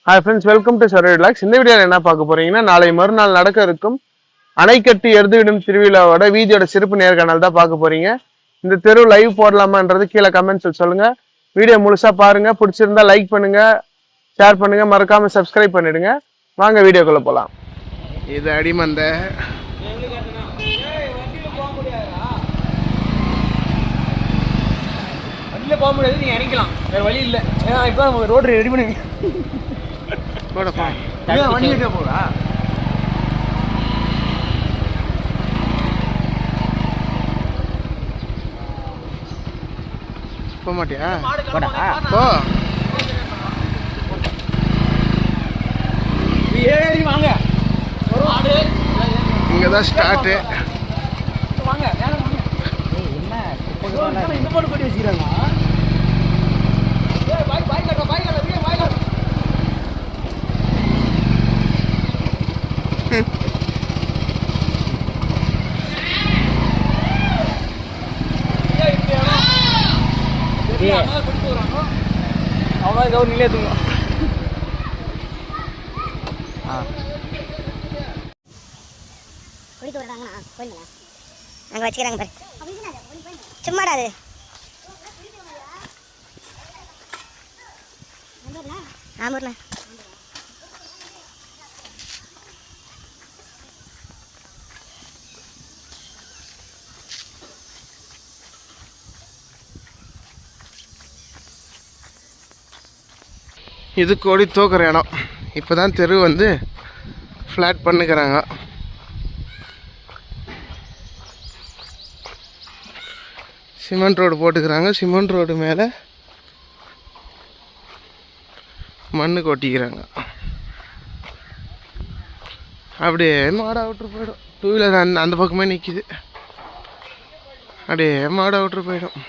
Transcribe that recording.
Hi friends, welcome to survey relax. இந்த வீடியோவில் என்ன பார்க்க போறீங்கன்னா, நாளை மறுநாள் நடக்க இருக்கும் அணைக்கட்டு எருதுவிடும் திருவிழாவோட வீதியோட சிறப்பு நேர்காணல் தான் பார்க்க போறீங்க. இந்த தெரு லைவ் போடலாமான்றது கீழே கமெண்ட்ஸ் சொல்லுங்க. வீடியோ முழுசா பாருங்க. பிடிச்சிருந்தா லைக் பண்ணுங்க, ஷேர் பண்ணுங்க, மறக்காம சப்ஸ்கிரைப் பண்ணிடுங்க. வாங்க வீடியோக்குள்ள போலாம். இது அடிமந்த போக முடியாது, நீங்க இறக்கலாம், வேற வழி இல்லை. ஏன்னா இப்போ ரோடு ரெடி பண்ணுவீங்க. வண்டி எடுக்க போறா போக மாட்டியா? போ ஏறி வாங்க. இங்கதான் ஸ்டார்ட். வாங்க என்ன இந்த போட்டு போட்டு வச்சுக்கிறாங்க. அவ்வளோ கவர் நிலையே தூங்க. அங்கே வச்சுக்கிறாங்க பாரு, சும்மாடா அது. ஆமூர்ல இது கோடி தூக்குற இடம். இப்போ தான் தெரு வந்து ஃப்ளாட் பண்ணுக்கிறாங்க. சிமெண்ட் ரோடு போட்டுக்கிறாங்க. சிமெண்ட் ரோடு மேலே மண்ணு கொட்டிக்கிறாங்க. அப்படியே மாடை விட்டு போயிடும். டூ வீலர் அந்த பக்கமே நிற்கிது. அப்படியே மாடை விட்டு போயிடும்.